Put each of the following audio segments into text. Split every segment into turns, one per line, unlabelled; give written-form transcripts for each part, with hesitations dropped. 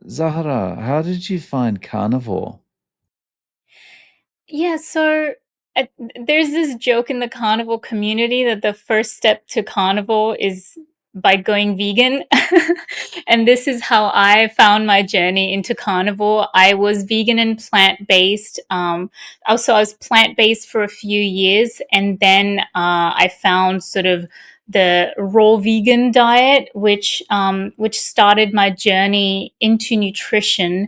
Zahra, how did you find carnivore?
Yeah, so uh, there's this joke in the carnivore community that the first step to carnivore is by going vegan. And this is how I found my journey into carnivore. I was vegan and plant-based. Also, I was plant-based for a few years, and then I found sort of the raw vegan diet, which started my journey into nutrition.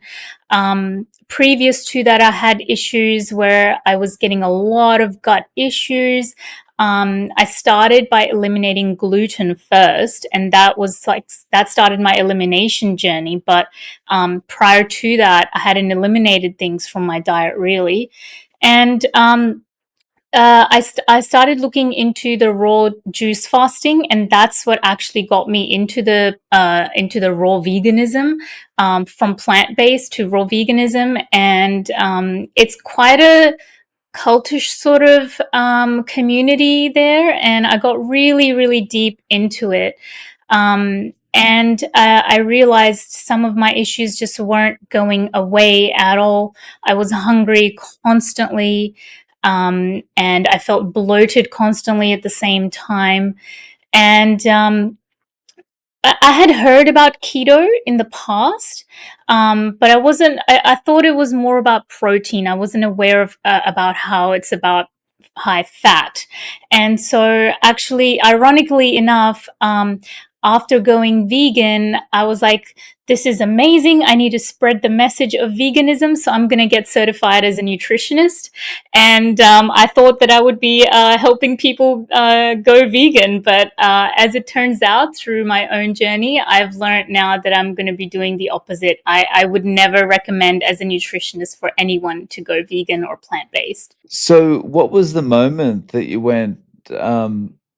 Previous to that, I had issues where I was getting a lot of gut issues. I started by eliminating gluten first, and that started my elimination journey. But prior to that, I hadn't eliminated things from my diet really. And I started looking into the raw juice fasting, and that's what actually got me into the raw veganism, from plant based to raw veganism, and it's quite a cultish sort of community there, and I got really deep into it. And I realized some of my issues just weren't going away at all. I was hungry constantly, and I felt bloated constantly at the same time. And I had heard about keto in the past, but I wasn't. I thought it was more about protein. I wasn't aware of about how it's about high fat. And so, actually, ironically enough, after going vegan, I was like, "This is amazing! I need to spread the message of veganism, so I'm going to get certified as a nutritionist." And I thought that I would be helping people go vegan, but as it turns out, through my own journey, I've learned now that I'm going to be doing the opposite. I would never recommend as a nutritionist for anyone to go vegan or plant based.
So, what was the moment that you went,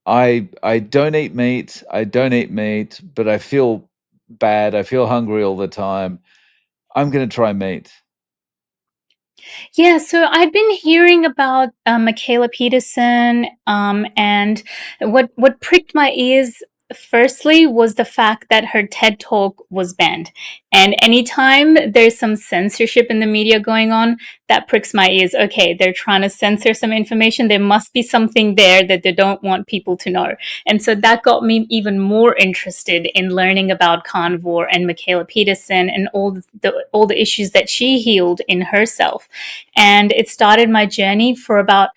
I don't eat meat, I don't eat meat, but I feel bad, I feel hungry all the time. I'm gonna try meat.
Yeah, so I'd been hearing about Michaela Peterson, and what pricked my ears firstly was the fact that her TED Talk was banned. And anytime there's some censorship in the media going on, that pricks my ears. Okay, they're trying to censor some information. There must be something there that they don't want people to know. And so that got me even more interested in learning about carnivore and Michaela Peterson and all the issues that she healed in herself. And it started my journey for about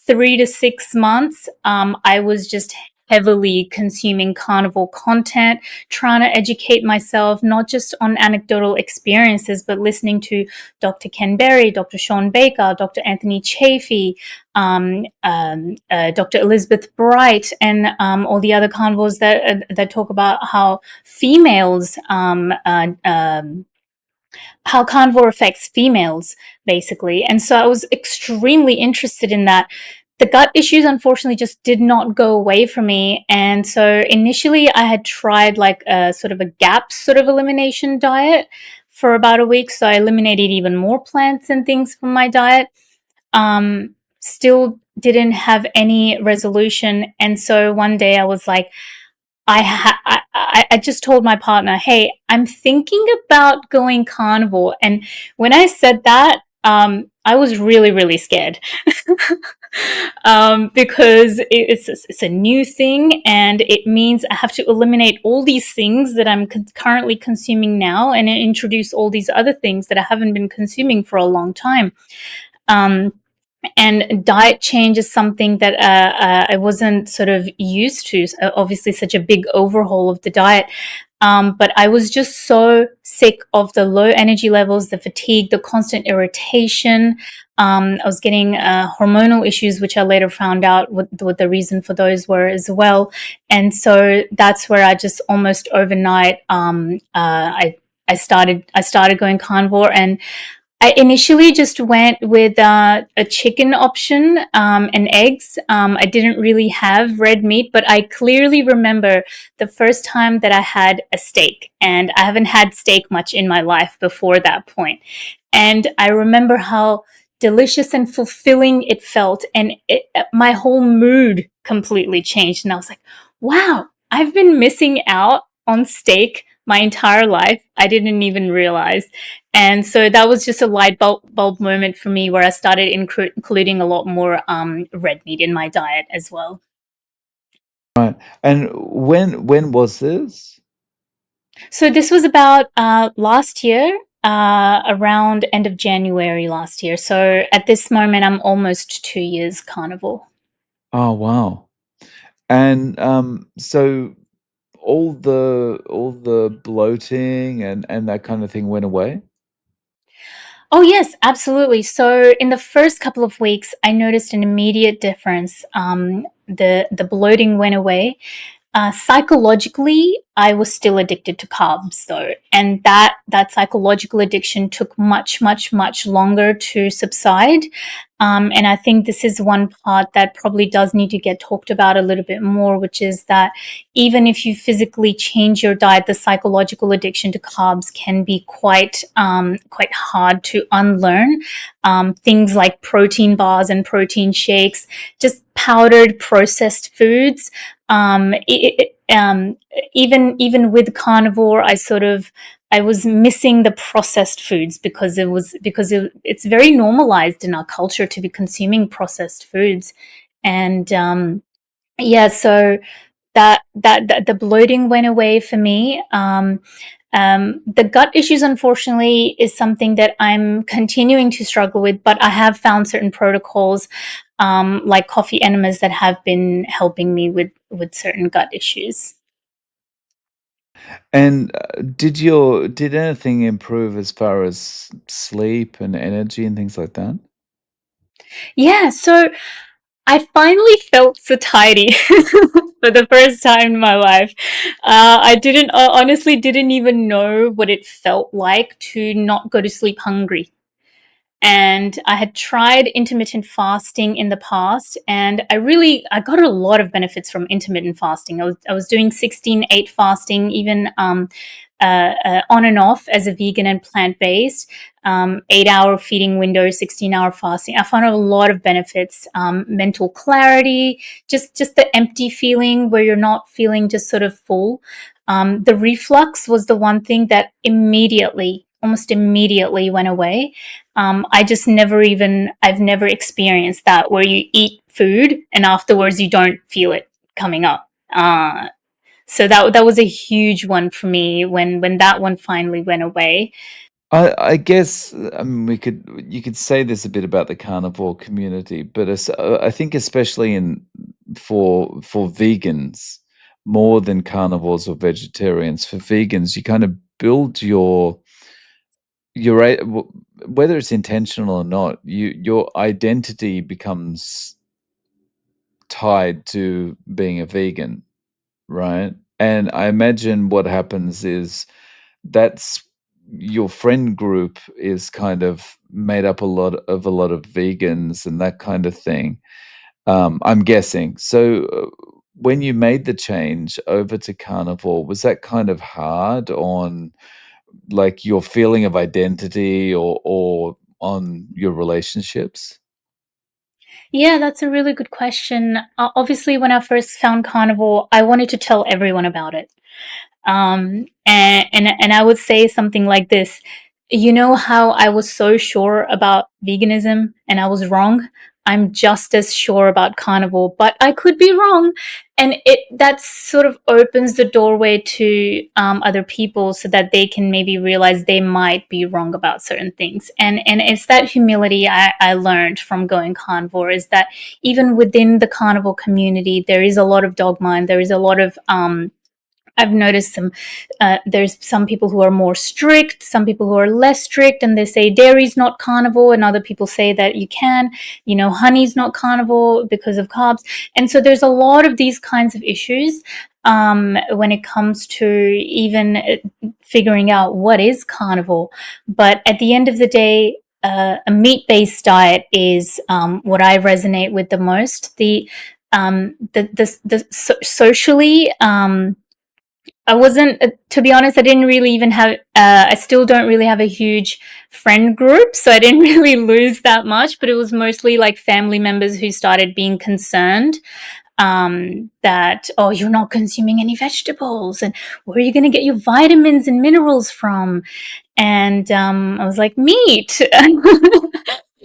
3 to 6 months. I was just heavily consuming carnivore content, trying to educate myself, not just on anecdotal experiences, but listening to Dr. Ken Berry, Dr. Sean Baker, Dr. Anthony Chafee, Dr. Elizabeth Bright, and all the other carnivores that talk about how carnivore affects females, basically. And so I was extremely interested in that. The gut issues, unfortunately, just did not go away from me. And so initially, I had tried like a sort of a GAP sort of elimination diet for about a week. So I eliminated even more plants and things from my diet. Still didn't have any resolution. And so one day I was like, I just told my partner, "Hey, I'm thinking about going carnivore." And when I said that, I was really scared. Because it's a new thing, and it means I have to eliminate all these things that I'm currently consuming now, and introduce all these other things that I haven't been consuming for a long time. Um, and diet change is something that I wasn't sort of used to. So obviously, such a big overhaul of the diet. But I was just so sick of the low energy levels, the fatigue, the constant irritation. I was getting hormonal issues, which I later found out what the reason for those were as well. And so that's where I just almost overnight, I started going carnivore. And I initially just went with a chicken option, and eggs. I didn't really have red meat, but I clearly remember the first time that I had a steak, and I haven't had steak much in my life before that point. And I remember how delicious and fulfilling it felt, and my whole mood completely changed. And I was like, wow, I've been missing out on steak my entire life. I didn't even realize. And so that was just a bulb moment for me where I started including a lot more red meat in my diet as well.
Right. And when was this?
So this was about last year, around end of January last year. So at this moment, I'm almost 2 years carnivore.
Oh, wow. And so all the bloating and that kind of thing went away?
Oh, yes, absolutely. So in the first couple of weeks, I noticed an immediate difference. The bloating went away. Psychologically, I was still addicted to carbs though, and that psychological addiction took much longer to subside. And I think this is one part that probably does need to get talked about a little bit more, which is that even if you physically change your diet, the psychological addiction to carbs can be quite hard to unlearn. Things like protein bars and protein shakes, just powdered processed foods. Even with carnivore, I was missing the processed foods it's very normalized in our culture to be consuming processed foods, and yeah, so that the bloating went away for me. The gut issues, unfortunately, is something that I'm continuing to struggle with, but I have found certain protocols, like coffee enemas, that have been helping me with certain gut issues.
And did anything improve as far as sleep and energy and things like that?
Yeah, so I finally felt satiety for the first time in my life. I didn't honestly didn't even know what it felt like to not go to sleep hungry. And I had tried intermittent fasting in the past, and I got a lot of benefits from intermittent fasting. I was doing 16/8 fasting, even on and off as a vegan and plant based. 8 hour feeding window, 16-hour fasting. I found a lot of benefits. Mental clarity, just the empty feeling where you're not feeling just sort of full. The reflux was the one thing that almost immediately went away. I've never experienced that where you eat food and afterwards you don't feel it coming up. So that was a huge one for me when that one finally went away.
I guess, I mean, you could say this a bit about the carnivore community, but I think especially in for vegans, more than carnivores or vegetarians, for vegans, you kind of build whether it's intentional or not, your identity becomes tied to being a vegan, right? And I imagine what happens is that's your friend group is kind of made up a lot of vegans and that kind of thing. I'm guessing. So when you made the change over to carnivore, was that kind of hard on like your feeling of identity or on your relationships?
Yeah, that's a really good question. Obviously, when I first found carnivore, I wanted to tell everyone about it. And I would say something like this. You know how I was so sure about veganism and I was wrong? I'm just as sure about carnivore, but I could be wrong. And that sort of opens the doorway to other people so that they can maybe realize they might be wrong about certain things. And it's that humility I learned from going carnivore, is that even within the carnivore community, there is a lot of dogma and there is a lot of I've noticed there's some people who are more strict, some people who are less strict, and they say dairy's not carnivore, and other people say that you can, honey's not carnivore because of carbs. And so there's a lot of these kinds of issues when it comes to even figuring out what is carnivore. But at the end of the day, a meat-based diet is what I resonate with the most. Socially, I wasn't, to be honest, I didn't really even have, I still don't really have a huge friend group, so I didn't really lose that much, but it was mostly like family members who started being concerned. that, oh, you're not consuming any vegetables, and where are you going to get your vitamins and minerals from? And I was like, meat.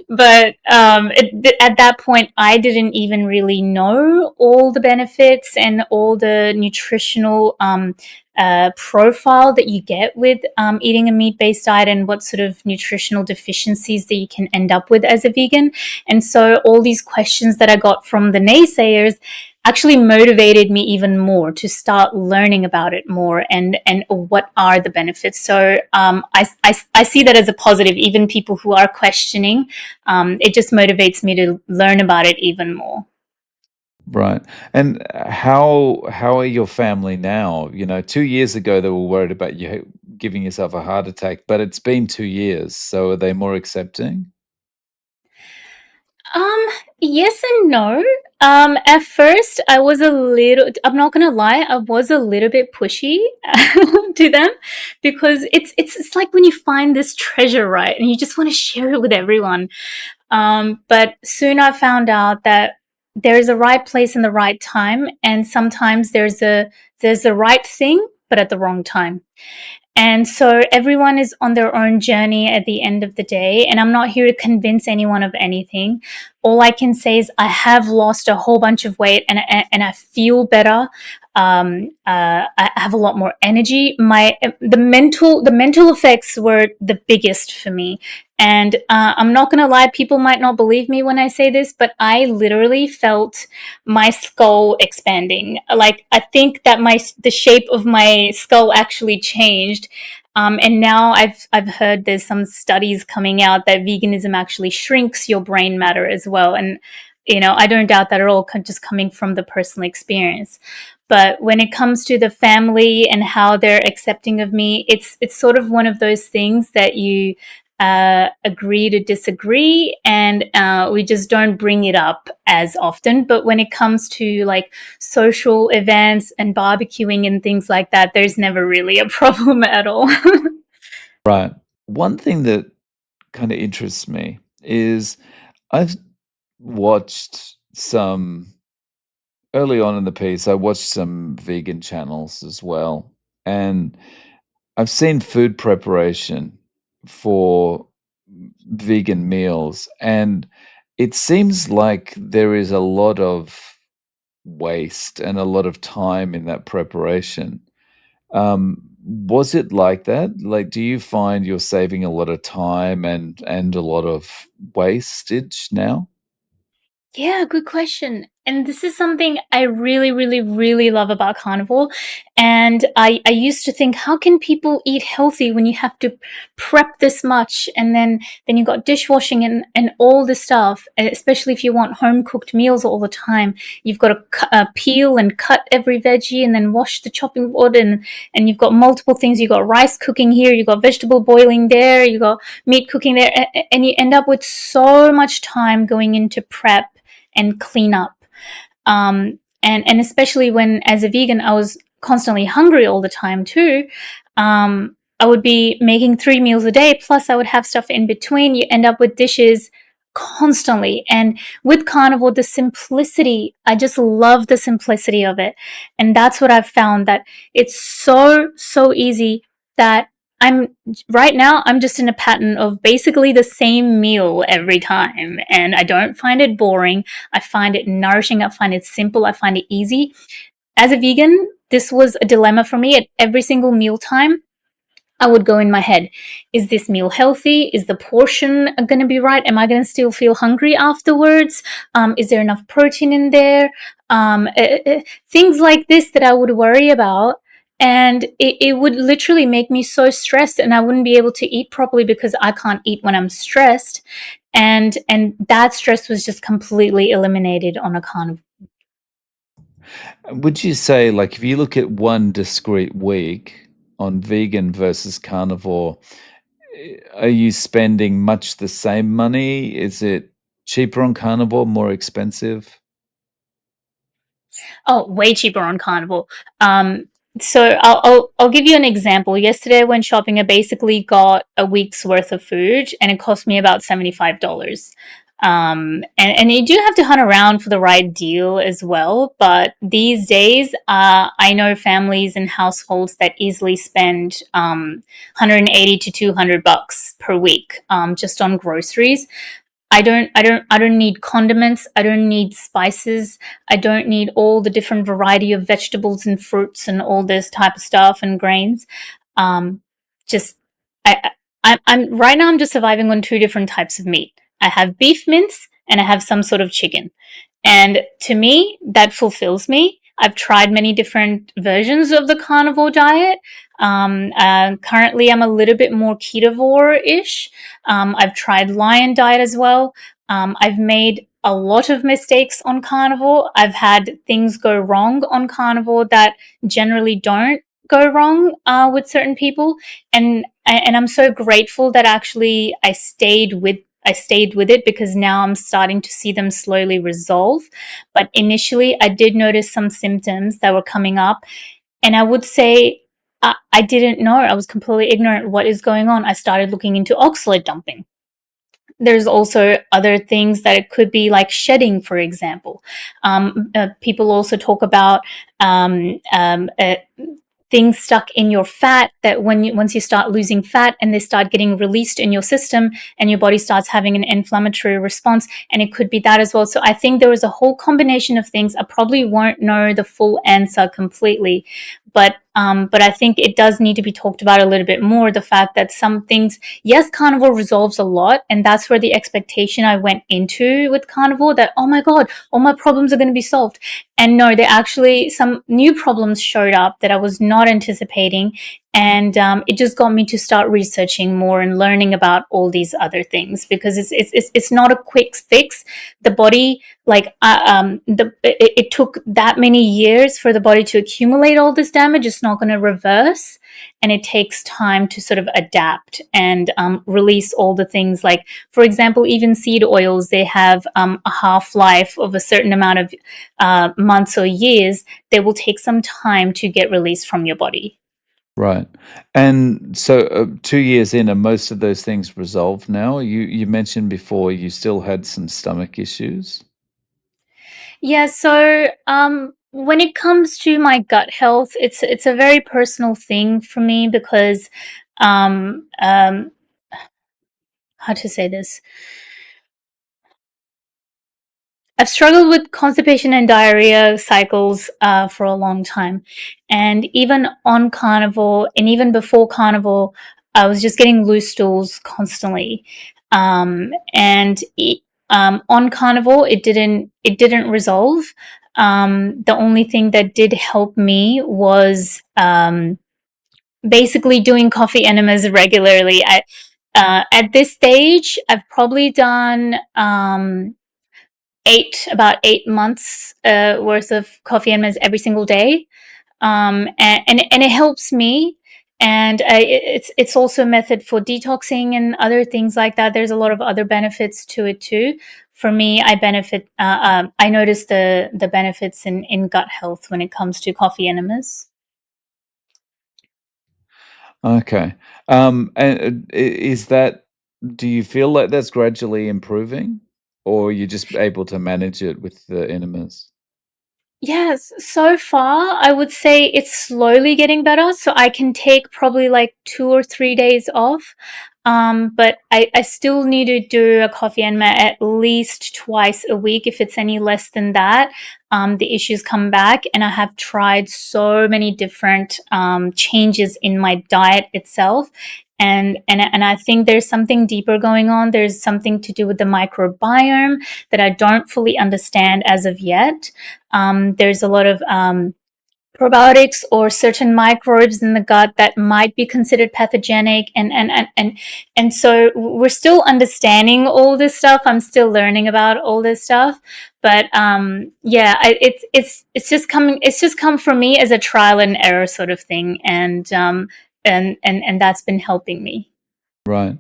But at that point, I didn't even really know all the benefits and all the nutritional profile that you get with eating a meat based diet, and what sort of nutritional deficiencies that you can end up with as a vegan. And so, all these questions that I got from the naysayers actually motivated me even more to start learning about it more, and what are the benefits. So I see that as a positive. Even people who are questioning, it just motivates me to learn about it even more.
Right. And how are your family now? 2 years ago, they were worried about you giving yourself a heart attack, but it's been 2 years, so are they more accepting?
Um, yes and no. At first, I was a little, I'm not gonna lie, I was a little bit pushy to them, because it's like when you find this treasure, right? And you just want to share it with everyone. But soon I found out that there's a right place and the right time, and sometimes there's a right thing, but at the wrong time. And so everyone is on their own journey at the end of the day. And I'm not here to convince anyone of anything. All I can say is I have lost a whole bunch of weight, and I feel better. I have a lot more energy. The mental effects were the biggest for me. And I'm not going to lie, people might not believe me when I say this, but I literally felt my skull expanding. Like, I think that the shape of my skull actually changed. And now I've heard there's some studies coming out that veganism actually shrinks your brain matter as well. And I don't doubt that at all, just coming from the personal experience. But when it comes to the family and how they're accepting of me, it's sort of one of those things that you agree to disagree, and we just don't bring it up as often. But when it comes to like social events and barbecuing and things like that, there's never really a problem at all.
Right. One thing that kinda interests me is I've watched some early on in the piece, I watched some vegan channels as well, and I've seen food preparation for vegan meals, and it seems like there is a lot of waste and a lot of time in that preparation. Was it like that? Like, do you find you're saving a lot of time and a lot of wastage now?
Yeah, good question. And this is something I really, really, really love about carnivore. And I used to think, how can people eat healthy when you have to prep this much? And then you got dishwashing and all this stuff, especially if you want home cooked meals all the time. You've got to peel and cut every veggie and then wash the chopping board. And you've got multiple things. You've got rice cooking here. You've got vegetable boiling there. You've got meat cooking there. And you end up with so much time going into prep and clean up. And especially when, as a vegan, I was constantly hungry all the time too. I would be making 3 meals a day, plus I would have stuff in between. You end up with dishes constantly. And with carnivore, the simplicity, I just love the simplicity of it. And that's what I've found, that it's so, so easy that right now, I'm just in a pattern of basically the same meal every time. And I don't find it boring. I find it nourishing. I find it simple. I find it easy. As a vegan, this was a dilemma for me at every single meal time. I would go in my head, is this meal healthy? Is the portion going to be right? Am I going to still feel hungry afterwards? Is there enough protein in there? Things like this that I would worry about. And it would literally make me so stressed, and I wouldn't be able to eat properly because I can't eat when I'm stressed. And that stress was just completely eliminated on a carnivore.
Would you say, like, if you look at one discrete week on vegan versus carnivore, are you spending much the same money? Is it cheaper on carnivore, more expensive?
Oh, way cheaper on Carnival. So I'll give you an example. Yesterday, I went shopping. I basically got a week's worth of food, and it cost me about $75. And you do have to hunt around for the right deal as well. But these days, I know families and households that easily spend 180 to $200 per week just on groceries. I don't need condiments. I don't need spices. I don't need all the different variety of vegetables and fruits and all this type of stuff and grains. Um, just I, I'm right now. I'm just surviving on two different types of meat. I have beef mince and I have some sort of chicken. And to me, that fulfills me. I've tried many different versions of the carnivore diet. Currently, I'm a little bit more ketovore-ish. I've tried lion diet as well. I've made a lot of mistakes on carnivore. I've had things go wrong on carnivore that generally don't go wrong with certain people, and I'm so grateful that actually I stayed with it because now I'm starting to see them slowly resolve. But initially, I did notice some symptoms that were coming up, and I would say I didn't know. I was completely ignorant what is going on. I started looking into oxalate dumping. There's also other things that it could be like shedding, for example. People also talk about um, um, uh, things stuck in your fat that once you start losing fat and they start getting released in your system and your body starts having an inflammatory response, and it could be that as well. So I think there was a whole combination of things. I probably won't know the full answer completely, but I think it does need to be talked about a little bit more. The fact that some things, yes, carnivore resolves a lot, and that's where the expectation I went into with carnivore, that oh my god, all my problems are going to be solved. And no, there actually some new problems showed up that I was not anticipating, and it just got me to start researching more and learning about all these other things, because it's not a quick fix. The body, it took that many years for the body to accumulate all this damage. It's not going to reverse, and it takes time to sort of adapt and release all the things. Like, for example, even seed oils, they have a half life of a certain amount of months or years. They will take some time to get released from your body.
Right. And so, 2 years in, are most of those things resolved now? You mentioned before you still had some stomach issues?
Yeah, so when it comes to my gut health, it's a very personal thing for me because um, um, how to say this? I've struggled with constipation and diarrhea cycles for a long time. And even on carnivore, and even before carnivore, I was just getting loose stools constantly. And on carnivore, it didn't resolve. The only thing that did help me was basically doing coffee enemas regularly. At this stage, I've probably done about 8 months worth of coffee enemas every single day, and it helps me. And it's also a method for detoxing and other things like that. There's a lot of other benefits to it too. For me, I benefit. I notice the benefits in gut health when it comes to coffee enemas.
Okay. And, is that do you feel like that's gradually improving, or you're just able to manage it with the enemas?
Yes, so far I would say it's slowly getting better. So I can take probably like 2 or 3 days off. But I still need to do a coffee enema at least twice a week. If it's any less than that, the issues come back. And I have tried so many different changes in my diet itself. And I think there's something deeper going on. There's something to do with the microbiome that I don't fully understand as of yet. There's a lot of probiotics or certain microbes in the gut that might be considered pathogenic, and so we're still understanding all this stuff. I'm still learning about all this stuff, but yeah, it's just coming. It's just come for me as a trial and error sort of thing, and that's been helping me.
Right.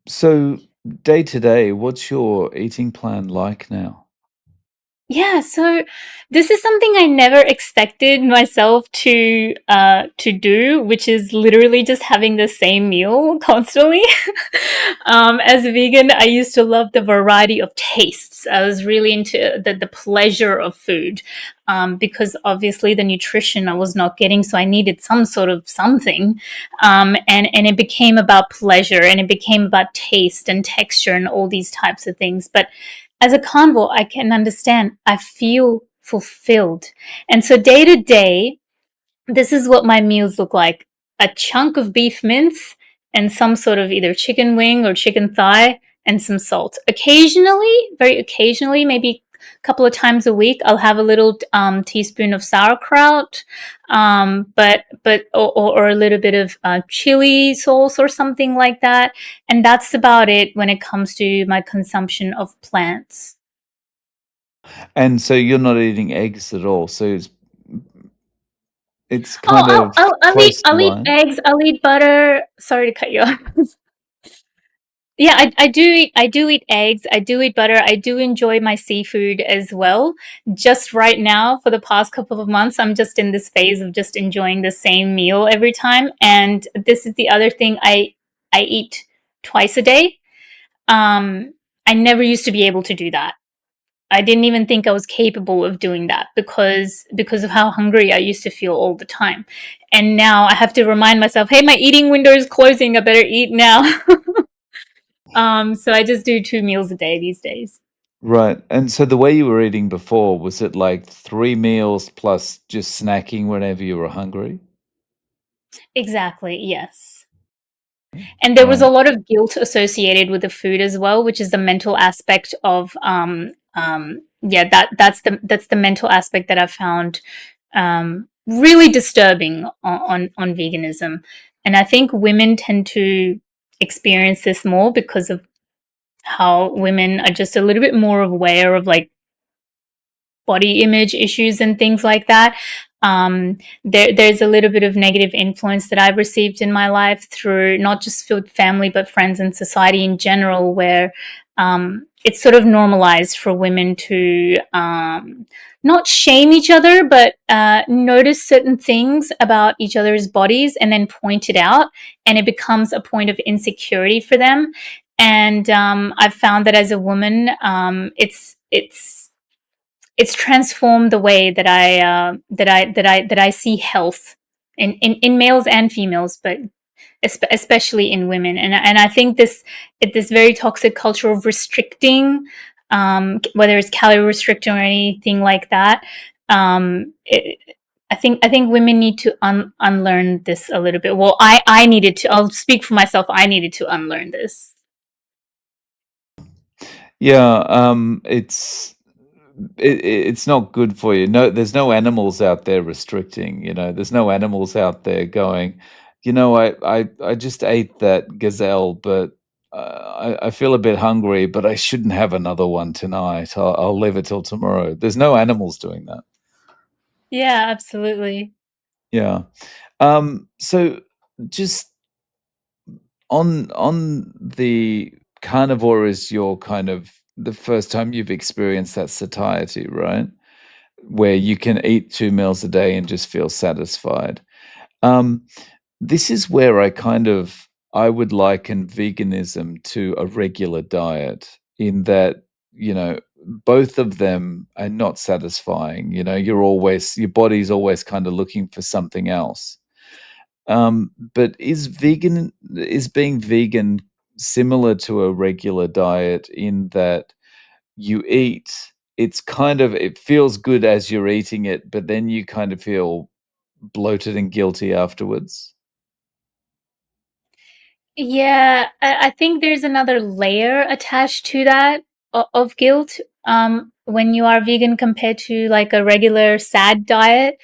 So day to day, what's your eating plan like now?
Yeah, so this is something I never expected myself to do, which is literally just having the same meal constantly. As a vegan, I used to love the variety of tastes. I was really into the pleasure of food, because obviously the nutrition I was not getting, so I needed some sort of something. And it became about pleasure, and it became about taste and texture and all these types of things. But as a carnivore, I can understand. I feel fulfilled. And so day to day, this is what my meals look like: a chunk of beef mince and some sort of either chicken wing or chicken thigh and some salt. Occasionally, very occasionally, maybe a couple of times a week, I'll have a little teaspoon of sauerkraut, but or a little bit of chili sauce or something like that. And that's about it when it comes to my consumption of plants.
And so you're not eating eggs at all. So it's
Oh,
kind of close to
I'll eat
mine.
eggs. I'll eat butter. Sorry to cut you off. Yeah, I do eat eggs. I do eat butter. I do enjoy my seafood as well. Just right now, for the past couple of months, I'm just in this phase of just enjoying the same meal every time. And this is the other thing: I eat twice a day. Um, I never used to be able to do that. I didn't even think I was capable of doing that because of how hungry I used to feel all the time. And now I have to remind myself, hey, my eating window is closing. I better eat now. So I just do 2 meals a day these days.
Right. And so the way you were eating before, was it like 3 meals plus just snacking whenever you were hungry?
Exactly. Yes. And there was a
Right.
lot of guilt associated with the food as well, which is the mental aspect of yeah, that's the mental aspect that I found really disturbing on veganism. And I think women tend to experience this more because of how women are just a little bit more aware of like body image issues and things like that. There's a little bit of negative influence that I've received in my life through not just family, but friends and society in general, where it's sort of normalized for women to not shame each other, but notice certain things about each other's bodies and then point it out. And it becomes a point of insecurity for them. And I've found that as a woman, it's transformed the way that I see health in males and females, but especially in women. And I think this very toxic culture of restricting, whether it's calorie restricting or anything like that. I think women need to unlearn this a little bit. Well, I needed to. I'll speak for myself. I needed to unlearn this.
Yeah, it's not good for you. No, there's no animals out there restricting, you know. There's no animals out there going, you know, I just ate that gazelle, but I feel a bit hungry, but I shouldn't have another one tonight. I'll leave it till tomorrow. There's no animals doing that.
Yeah, absolutely.
Yeah. So just on the carnivore is your kind of the first time you've experienced that satiety, right? Where you can eat 2 meals a day and just feel satisfied. Um, this is where I would liken veganism to a regular diet in that, you know, both of them are not satisfying. You know, your body's always kind of looking for something else. But is being vegan similar to a regular diet in that you eat, it feels good as you're eating it, but then you kind of feel bloated and guilty afterwards?
Yeah, I think there's another layer attached to that of guilt when you are vegan compared to like a regular sad diet,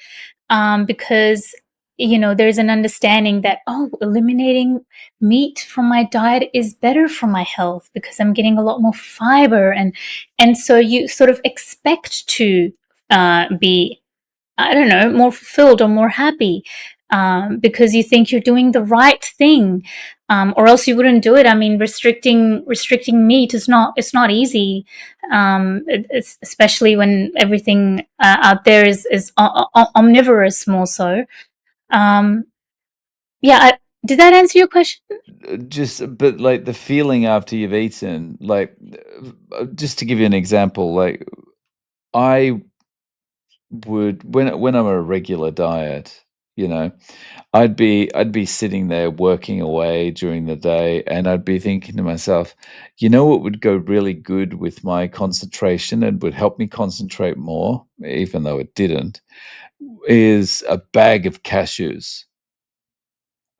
because there's an understanding that, oh, eliminating meat from my diet is better for my health because I'm getting a lot more fiber, and so you sort of expect to be, I don't know, more fulfilled or more happy, because you think you're doing the right thing. or else you wouldn't do it. I mean, restricting meat is not, it's not easy, it's, especially when everything out there is omnivorous more so. Um, yeah, did that answer your question?
Just but, like, the feeling after you've eaten, like, just to give you an example, like, I would when I'm on a regular diet, you know, I'd be sitting there working away during the day, and I'd be thinking to myself, "You know what would go really good with my concentration and would help me concentrate more," even though it didn't, is a bag of cashews.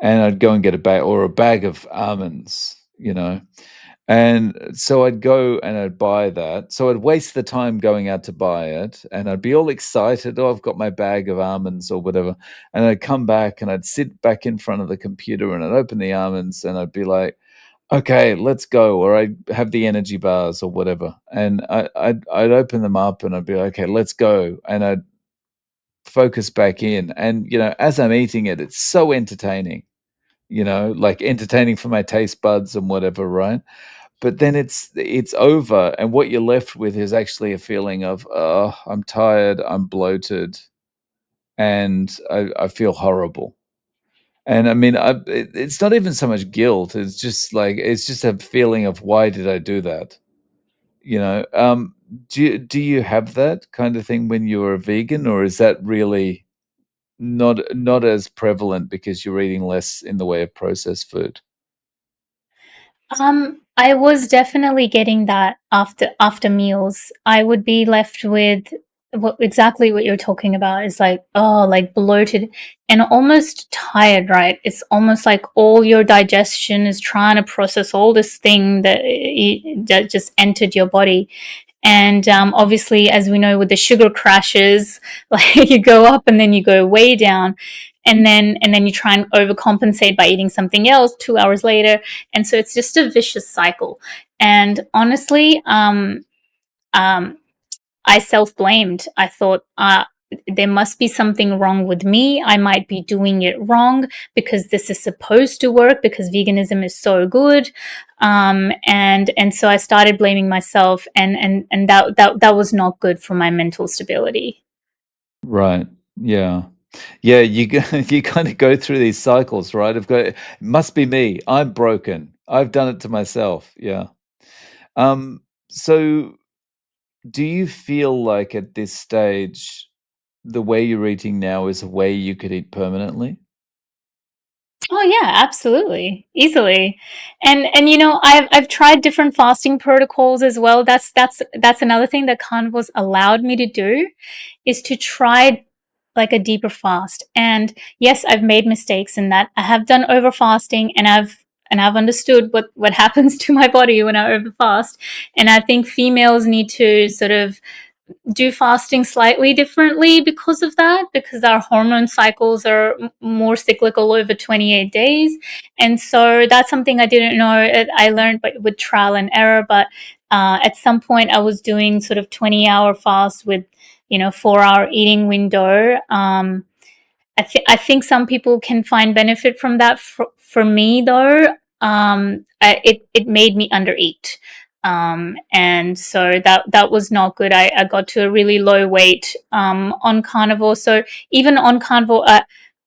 And I'd go and get a bag or a bag of almonds, you know? And so I'd go and I'd buy that. So I'd waste the time going out to buy it, and I'd be all excited, "Oh, I've got my bag of almonds," or whatever, and I'd come back and I'd sit back in front of the computer and I'd open the almonds and I'd be like, "Okay, let's go," or I'd have the energy bars or whatever, and I'd open them up and I'd be like, "Okay, let's go," and I'd focus back in, and, as I'm eating it, it's so entertaining, like entertaining for my taste buds and whatever, right? But then it's over, and what you're left with is actually a feeling of, "Oh, I'm tired, I'm bloated, and I feel horrible." And I mean, it's not even so much guilt, it's just a feeling of, "Why did I do that?" You know? Do you have that kind of thing when you're a vegan, or is that really not as prevalent because you're eating less in the way of processed food?
I was definitely getting that after meals. I would be left with exactly what you're talking about. Is like, oh, like bloated and almost tired, right? It's almost like all your digestion is trying to process all this thing that just entered your body. And obviously, as we know, with the sugar crashes, like you go up and then you go way down, and then you try and overcompensate by eating something else 2 hours later, and so it's just a vicious cycle. And honestly, um, I self blamed. I thought, there must be something wrong with me. I might be doing it wrong because this is supposed to work because veganism is so good. And so I started blaming myself, and that was not good for my mental stability.
Right. Yeah. Yeah, you go you kinda go through these cycles, right? It must be me. I'm broken. I've done it to myself. Yeah. Um, so do you feel like at this stage, the way you're eating now is a way you could eat permanently?
Oh yeah, absolutely. Easily. And I've tried different fasting protocols as well. That's another thing that carnivores allowed me to do, is to try like a deeper fast. And yes, I've made mistakes in that. I have done over fasting, and I've understood what happens to my body when I overfast. And I think females need to sort of do fasting slightly differently because of that, because our hormone cycles are more cyclical over 28 days. And so that's something I didn't know. I learned with trial and error, but at some point I was doing sort of 20-hour fast with 4-hour eating window. I think some people can find benefit from that. For me, though, it made me undereat, and so that was not good. I got to a really low weight on carnivore. So even on carnivore,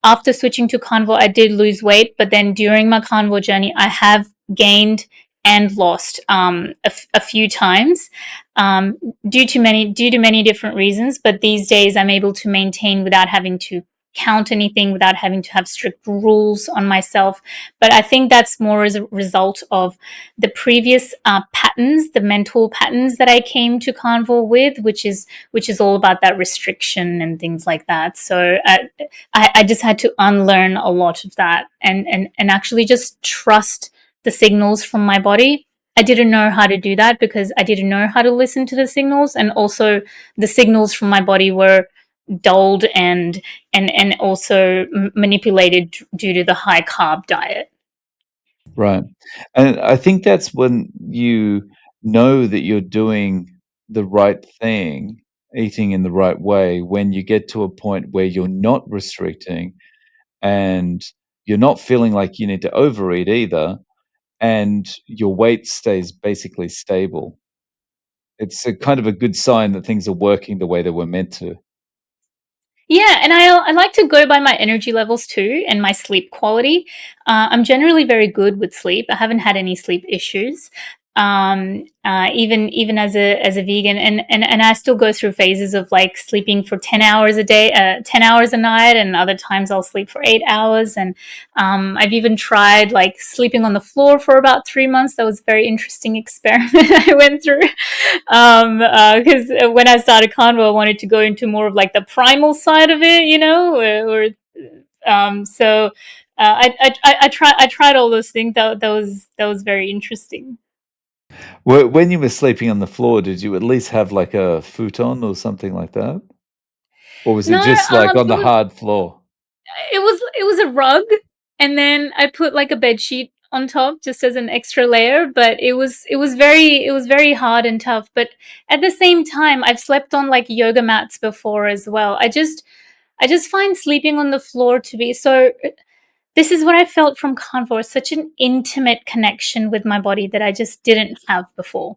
after switching to carnivore, I did lose weight. But then during my carnivore journey, I have gained and lost a few times, due to many different reasons. But these days, I'm able to maintain without having to count anything, without having to have strict rules on myself. But I think that's more as a result of the previous patterns, the mental patterns that I came to carnivore with, which is all about that restriction and things like that. So I just had to unlearn a lot of that, and actually just trust the signals from my body. I didn't know how to do that because I didn't know how to listen to the signals, and also the signals from my body were dulled and also manipulated due to the high carb diet.
Right. And I think that's when you know that you're doing the right thing, eating in the right way, when you get to a point where you're not restricting and you're not feeling like you need to overeat either, and your weight stays basically stable. It's a kind of a good sign that things are working the way they were meant to.
Yeah, and I like to go by my energy levels too and my sleep quality. I'm generally very good with sleep. I haven't had any sleep issues. Even as a vegan, and I still go through phases of like sleeping for 10 hours a day, 10 hours a night, and other times I'll sleep for 8 hours. And I've even tried like sleeping on the floor for about 3 months. That was a very interesting experiment I went through. Because when I started carnivore, I wanted to go into more of like the primal side of it, you know, so I tried all those things. That was very interesting.
When you were sleeping on the floor, did you at least have like a futon or something like that? Or was it
No,
just like on the hard floor?
it was a rug, and then I put like a bed sheet on top just as an extra layer. But it was very hard and tough. But at the same time, I've slept on like yoga mats before as well. I just find sleeping on the floor to be so. This is what I felt from carnivore, such an intimate connection with my body that I just didn't have before.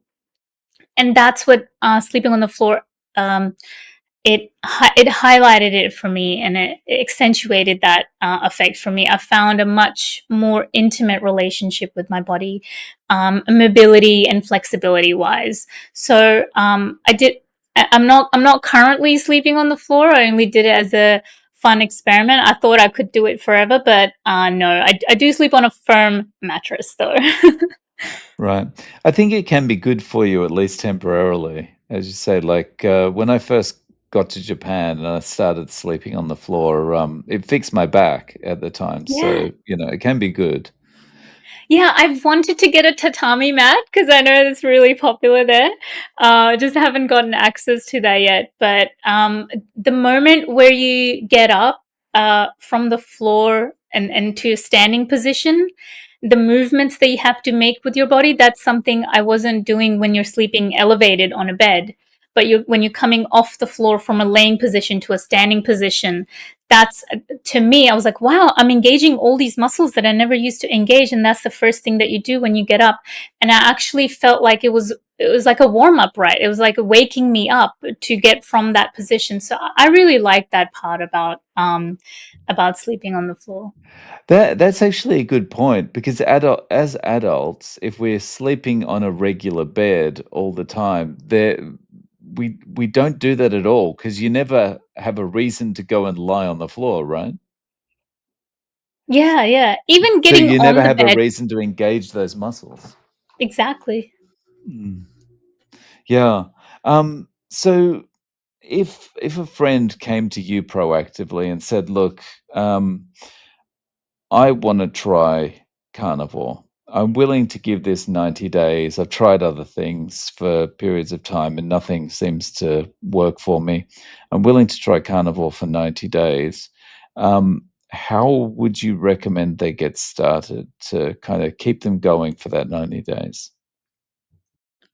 And that's what sleeping on the floor um, it highlighted it for me, and it accentuated that effect for me. I found a much more intimate relationship with my body, mobility and flexibility wise. So I did. I'm not currently sleeping on the floor. I only did it as a fun experiment. I thought I could do it forever, but no, I do sleep on a firm mattress though.
Right. I think it can be good for you, at least temporarily. As you say, like, when I first got to Japan and I started sleeping on the floor, it fixed my back at the time,
Yeah.
so, it can be good.
Yeah, I've wanted to get a tatami mat because I know it's really popular there. Just haven't gotten access to that yet. But the moment where you get up from the floor and to a standing position, the movements that you have to make with your body, that's something I wasn't doing when you're sleeping elevated on a bed. But when you're coming off the floor from a laying position to a standing position, that's to me, I was like, wow, I'm engaging all these muscles that I never used to engage. And that's the first thing that you do when you get up. And I actually felt like it was like a warm up, right? It was like waking me up to get from that position. So I really like that part about sleeping on the floor.
That's actually a good point because as adults, if we're sleeping on a regular bed all the time, we don't do that at all because you never have a reason to go and lie on the floor, right?
Yeah, yeah. Even
So
getting
you never
on the
have a
bed.
reason to engage those muscles.
Exactly.
Mm. Yeah. So if a friend came to you proactively and said, "Look, um, I want to try carnivore. I'm willing to give this 90 days. I've tried other things for periods of time and nothing seems to work for me. I'm willing to try carnivore for 90 days." How would you recommend they get started to kind of keep them going for that 90 days?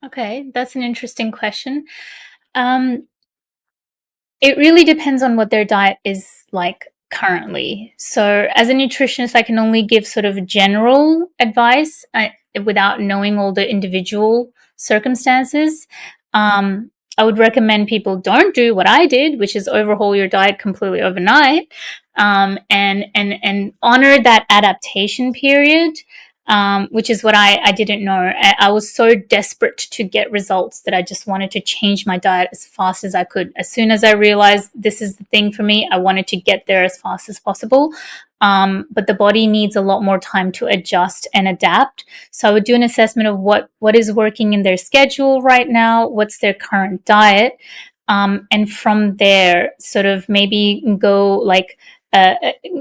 Okay, that's an interesting question. Um, It really depends on what their diet is like currently. So, as a nutritionist, I can only give sort of general advice without knowing all the individual circumstances. I would recommend people don't do what I did, which is overhaul your diet completely overnight, and honor that adaptation period. Which is what I didn't know. I was so desperate to get results that I just wanted to change my diet as fast as I could. As soon as I realized this is the thing for me, I wanted to get there as fast as possible. But the body needs a lot more time to adjust and adapt. So I would do an assessment of what is working in their schedule right now, what's their current diet, and from there, sort of maybe uh,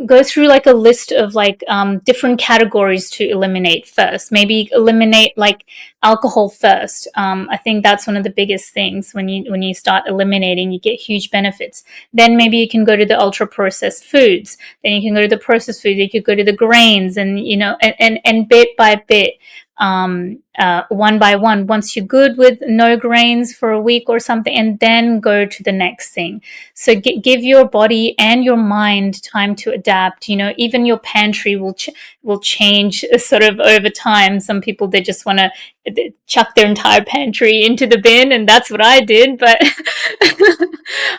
go through like a list of like different categories to eliminate first. Maybe eliminate like alcohol first. I think that's one of the biggest things when you start eliminating, you get huge benefits. Then maybe you can go to the ultra processed foods. Then you can go to the processed food. You could go to the grains, and and bit by bit. one by one. Once you're good with no grains for a week or something, and then go to the next thing. So give your body and your mind time to adapt. You know, even your pantry will change sort of over time. Some people, they just want to chuck their entire pantry into the bin, and that's what I did. But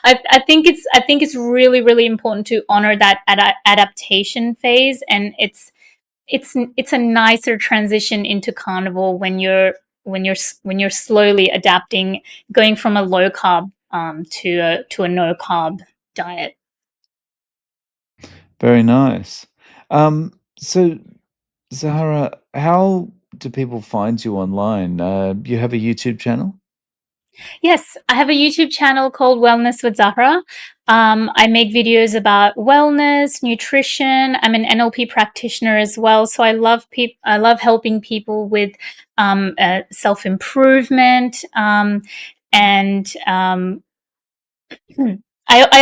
I think it's really really important to honor that adaptation phase, and it's a nicer transition into carnivore when you're slowly adapting, going from a low carb to a no carb diet.
Very nice. So Zahara, how do people find you online? You have a YouTube channel?
Yes, I have a YouTube channel called Wellness with Zahra. I make videos about wellness, nutrition. I'm an NLP practitioner as well, so I love helping people with self improvement. And I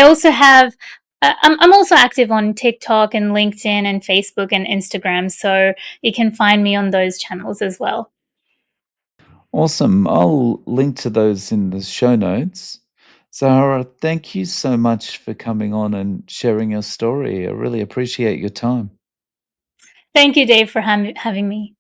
also have. I'm also active on TikTok and LinkedIn and Facebook and Instagram, so you can find me on those channels as well.
Awesome. I'll link to those in the show notes. Zahara, thank you so much for coming on and sharing your story. I really appreciate your time.
Thank you, Dave, for having me.